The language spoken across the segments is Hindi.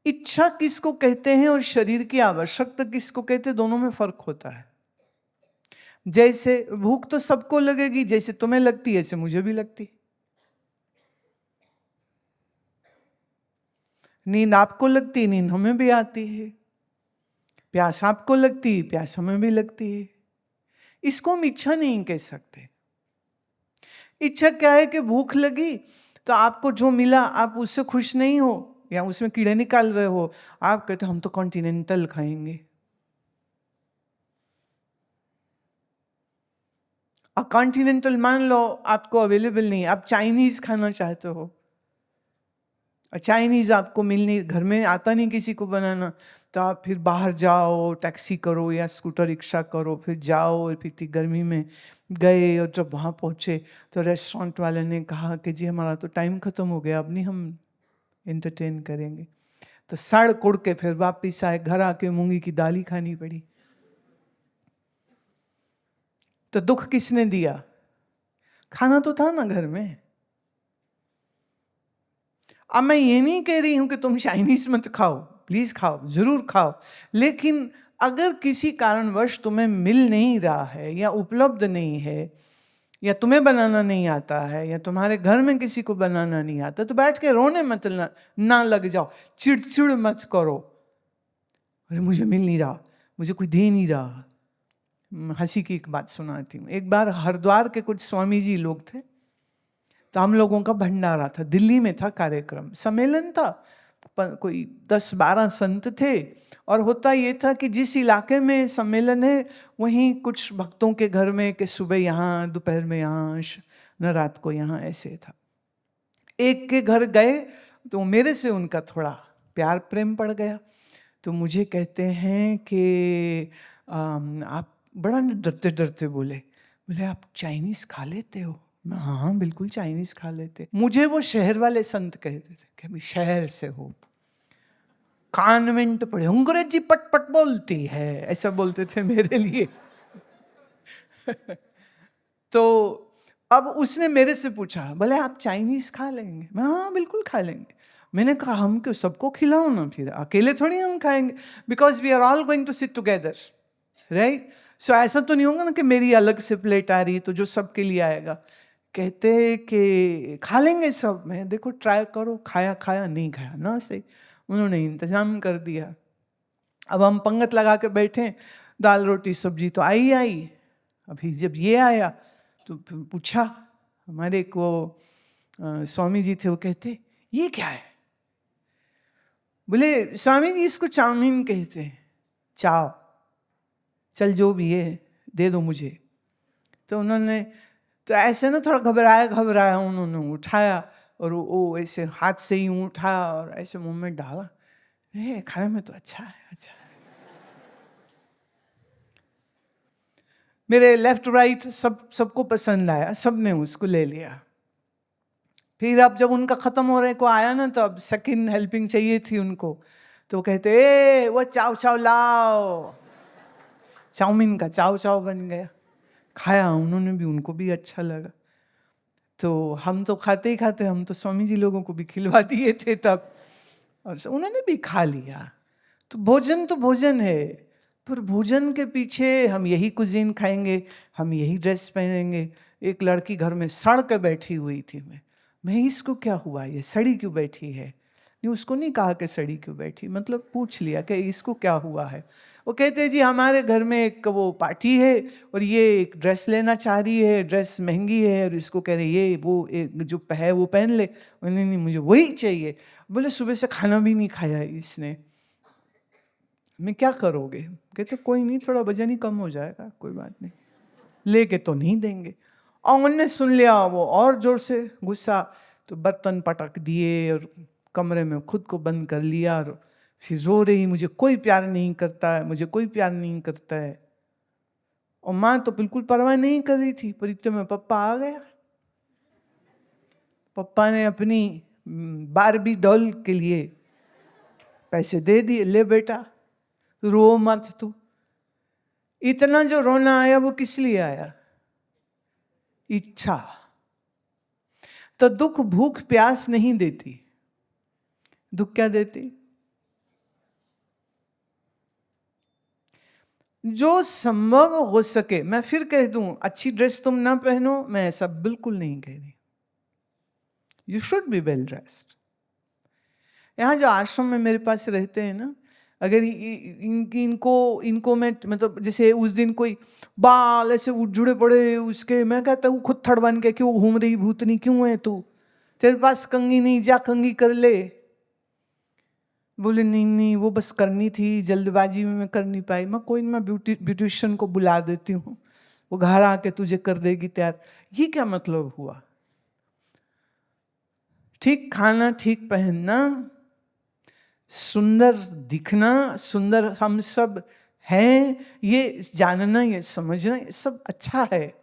इच्छा किसको कहते हैं और शरीर की आवश्यकता किसको कहते हैं, दोनों में फर्क होता है। जैसे भूख तो सबको लगेगी, जैसे तुम्हें लगती है ऐसे मुझे भी लगती। नींद आपको लगती, नींद हमें भी आती है। प्यास आपको लगती, प्यास हमें भी लगती है। इसको हम इच्छा नहीं कह सकते। इच्छा क्या है कि भूख लगी तो आपको जो मिला आप उससे खुश नहीं हो या उसमें कीड़े निकाल रहे हो, आप कहते हम तो कॉन्टिनेंटल खाएंगे। कॉन्टिनेंटल मान लो आपको अवेलेबल नहीं, आप चाइनीज खाना चाहते हो और चाइनीज आपको मिलनी, घर में आता नहीं किसी को बनाना, तो आप फिर बाहर जाओ, टैक्सी करो या स्कूटर रिक्शा करो, फिर जाओ और फिर इतनी गर्मी में गए और जब वहाँ पहुँचे तो रेस्टोरेंट वाले ने कहा कि जी हमारा तो टाइम ख़त्म हो गया, अब नहीं हम एंटरटेन करेंगे। तो सड़ कुड़ के फिर वापिस आए, घर आके मूंगी की दाल ही खानी पड़ी। तो दुख किसने दिया? खाना तो था ना घर में। अब मैं ये नहीं कह रही हूं कि तुम चाइनीज मत खाओ, प्लीज खाओ, जरूर खाओ, लेकिन अगर किसी कारणवश तुम्हें मिल नहीं रहा है या उपलब्ध नहीं है या तुम्हें बनाना नहीं आता है या तुम्हारे घर में किसी को बनाना नहीं आता, तो बैठ के रोने मत ना लग जाओ, चिड़चिड़ मत करो, अरे मुझे मिल नहीं रहा, मुझे कोई दे नहीं रहा। हंसी की एक बात सुनाती हूँ। एक बार हरिद्वार के कुछ स्वामी जी लोग थे, तो हम लोगों का भंडारा था, दिल्ली में था कार्यक्रम, सम्मेलन था, कोई 10-12 संत थे। और होता ये था कि जिस इलाके में सम्मेलन है वहीं कुछ भक्तों के घर में कि सुबह यहाँ, दोपहर में यहाँ, न रात को यहाँ, ऐसे था। एक के घर गए तो मेरे से उनका थोड़ा प्यार प्रेम पड़ गया, तो मुझे कहते हैं कि आप बड़ा डरते डरते बोले आप चाइनीज़ खा लेते हो? मैं हाँ बिल्कुल चाइनीज़ खा लेते। मुझे वो शहर वाले संत कहते थे कि अभी शहर से हो, कॉन्वेंट पढ़े, अंग्रेजी पट पट बोलती है, ऐसा बोलते थे मेरे लिए। तो अब उसने मेरे से पूछा, बोले आप चाइनीज़ खा लेंगे? मैं हाँ बिल्कुल खा लेंगे। मैंने कहा हम क्यों, सबको खिलाओ ना, फिर अकेले थोड़ी हम खाएंगे, because we are all going to sit together, right? So ऐसा तो नहीं होगा ना कि मेरी अलग से प्लेट आ रही तो जो सबके लिए आएगा। कहते कि खा लेंगे सब। मैं देखो ट्राई करो, खाया खाया, नहीं खाया ना सही, उन्होंने इंतजाम कर दिया। अब हम पंगत लगा के बैठे, दाल रोटी सब्जी तो आई। अभी जब ये आया तो पूछा, हमारे एक वो स्वामी जी थे, वो कहते ये क्या है? बोले स्वामी जी इसको चाउमीन कहते हैं। चाव, चल जो भी है दे दो मुझे। तो उन्होंने तो ऐसे ना थोड़ा घबराया उन्होंने उठाया और वो ऐसे हाथ से ही उठाया और ऐसे मुंह में डाला। खाने में तो अच्छा है, अच्छा है। मेरे लेफ्ट राइट सबको पसंद आया, सबने उसको ले लिया। फिर अब जब उनका खत्म होने को आया ना, तो अब सेकंड हेल्पिंग चाहिए थी उनको, तो कहते वो चाव चाव लाओ। चाउमीन का चाव चाव बन गया। खाया उन्होंने भी, उनको भी अच्छा लगा। तो हम तो खाते ही खाते, हम तो स्वामी जी लोगों को भी खिलवा दिए थे तब, और उन्होंने भी खा लिया। तो भोजन है, पर भोजन के पीछे हम यही कुजीन खाएंगे, हम यही ड्रेस पहनेंगे। एक लड़की घर में सड़ के बैठी हुई थी, मैं इसको क्या हुआ, ये सड़ी क्यों बैठी है? नहीं, उसको नहीं कहा कि सड़ी क्यों बैठी, मतलब पूछ लिया कि इसको क्या हुआ है। वो कहते जी हमारे घर में एक वो पार्टी है और ये एक ड्रेस लेना चाह रही है, ड्रेस महंगी है, और इसको कह रहे ये वो जो है वो पहन ले। नहीं नहीं मुझे वही चाहिए। बोले सुबह से खाना भी नहीं खाया इसने, मैं क्या करोगे? कहते कोई नहीं, थोड़ा वजन ही कम हो जाएगा, कोई बात नहीं, लेके तो नहीं देंगे। और उनने सुन लिया, वो और जोर से गुस्सा, तो बर्तन पटक दिए और कमरे में खुद को बंद कर लिया और फिर रो रही, मुझे कोई प्यार नहीं करता है, मुझे कोई प्यार नहीं करता है। और माँ तो बिल्कुल परवाह नहीं कर रही थी, पर इतने में पप्पा आ गया। पप्पा ने अपनी बारबी डॉल के लिए पैसे दे दिए, ले बेटा रो मत तू। इतना जो रोना आया वो किस लिए आया? इच्छा। तो दुख भूख प्यास नहीं देती, दुख क्या देती? जो संभव हो सके, मैं फिर कह दूं, अच्छी ड्रेस तुम ना पहनो, मैं ऐसा बिल्कुल नहीं कह रही। You should be well dressed. यहाँ जो आश्रम में मेरे पास रहते हैं ना, अगर इनको मैं मतलब, जैसे उस दिन कोई बाल ऐसे जुड़े पड़े उसके, मैं कहता हूँ खुद थड़ बन के, क्यों घूम रही भूतनी, क्यों है तू, तेरे पास कंघी नहीं, जा कंघी कर ले। बोले नहीं नहीं, वो बस करनी थी, जल्दबाजी में मैं कर नहीं पाई। मैं ब्यूटिशियन को बुला देती हूँ, वो घर आके तुझे कर देगी तैयार। ये क्या मतलब हुआ? ठीक खाना, ठीक पहनना, सुंदर दिखना, सुंदर हम सब हैं, ये जानना, ये समझना, ये सब अच्छा है।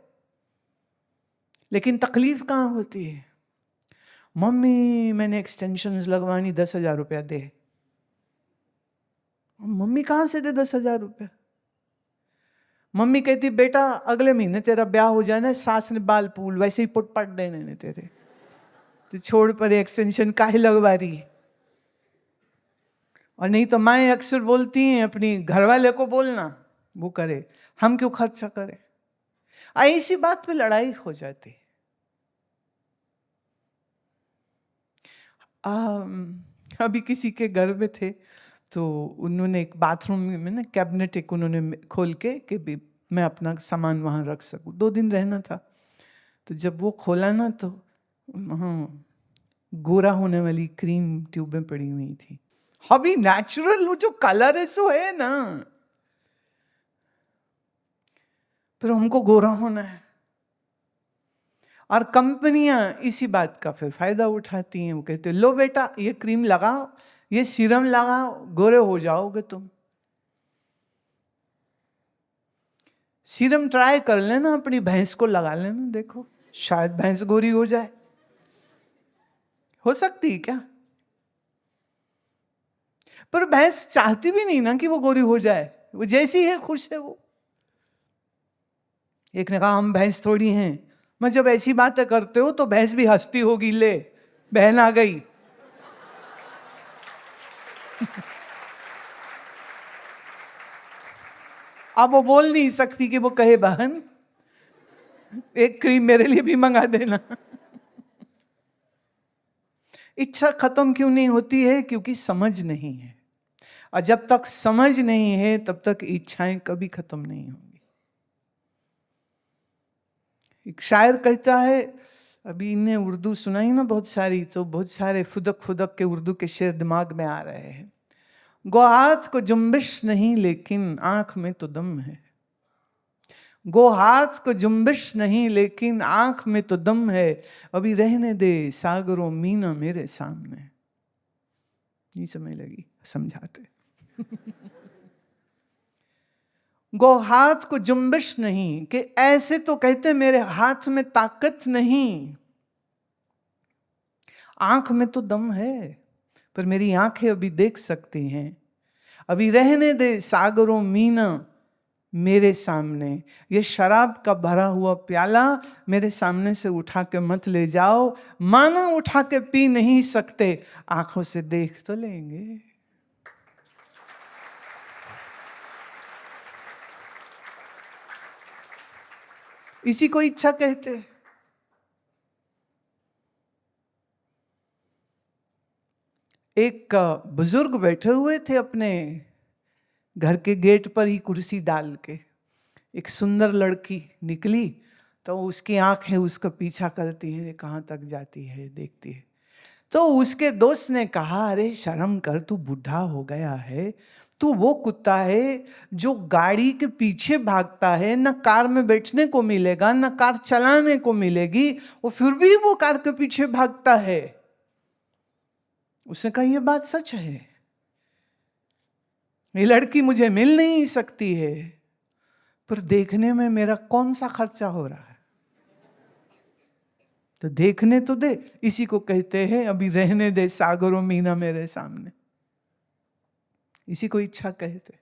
लेकिन तकलीफ कहाँ होती है? मम्मी मैंने एक्सटेंशंस लगवानी, 10,000 रुपया दे। मम्मी कहाँ से दे 10,000 रुपया? मम्मी कहती बेटा अगले महीने तेरा ब्याह हो जाना है, सास ने बाल पूल वैसे ही पुटपट देने ने तेरे, तो छोड़ पर एक्सटेंशन काहे लगवा रही। और नहीं तो माएँ अक्सर बोलती हैं अपनी घरवाले को बोलना, वो करे, हम क्यों खर्चा करें। ऐसी बात पे लड़ाई हो जाती। अभी किसी के घर में थे, तो उन्होंने एक बाथरूम में ना कैबिनेट एक उन्होंने खोल के कि भी मैं अपना सामान वहाँ रख सकूँ। 2 दिन रहना था, तो जब वो खोला ना तो वहाँ गोरा होने वाली क्रीम ट्यूबें पड़ी हुई थी। अभी नेचुरल वो जो कलर है सो है ना, फिर हमको गोरा होना है। और कंपनियां इसी बात का फिर फायदा उठाती हैं। वो कहते लो बेटा ये क्रीम लगाओ, ये सीरम लगाओ, गोरे हो जाओगे तुम। सीरम ट्राई कर लेना, अपनी भैंस को लगा लेना, देखो शायद भैंस गोरी हो जाए। हो सकती है क्या? पर भैंस चाहती भी नहीं ना कि वो गोरी हो जाए, वो जैसी है खुश है वो। एक ने कहा हम भैंस थोड़ी हैं। मैं जब ऐसी बातें करते हो तो भैंस भी हंसती होगी, ले बहन आ गई। अब वो बोल नहीं सकती कि वो कहे बहन एक क्रीम मेरे लिए भी मंगा देना। इच्छा खत्म क्यों नहीं होती है? क्योंकि समझ नहीं है, और जब तक समझ नहीं है तब तक इच्छाएं कभी खत्म नहीं होंगी। एक शायर कहता है, अभी इन्हें उर्दू सुनाई ना बहुत सारी, तो बहुत सारे फुदक फुदक के उर्दू के शेर दिमाग में आ रहे हैं। गो हाथ को जुम्बिश नहीं लेकिन आंख में तो दम है, गो हाथ को जुम्बिश नहीं लेकिन आंख में तो दम है, अभी रहने दे सागरों मीना मेरे सामने। नहीं समझ लगी समझाते। गो हाथ को जुम्बिश नहीं, कि ऐसे तो कहते मेरे हाथ में ताकत नहीं, आंख में तो दम है, पर मेरी आंखें अभी देख सकती हैं। अभी रहने दे सागरों मीना मेरे सामने, ये शराब का भरा हुआ प्याला मेरे सामने से उठा के मत ले जाओ, मानो उठा के पी नहीं सकते, आंखों से देख तो लेंगे। इसी को इच्छा कहते। एक बुजुर्ग बैठे हुए थे अपने घर के गेट पर ही कुर्सी डाल के, एक सुंदर लड़की निकली, तो उसकी आंखें उसका पीछा करती है, कहाँ तक जाती है देखती है। तो उसके दोस्त ने कहा अरे शर्म कर, तू बूढ़ा हो गया है, तू वो कुत्ता है जो गाड़ी के पीछे भागता है, न कार में बैठने को मिलेगा न कार चलाने को मिलेगी, वो फिर भी वो कार के पीछे भागता है। उसने कहा ये बात सच है, ये लड़की मुझे मिल नहीं सकती है, पर देखने में मेरा कौन सा खर्चा हो रहा है, तो देखने तो दे। इसी को कहते हैं अभी रहने दे सागरों मीना मेरे सामने। इसी को इच्छा कहते हैं।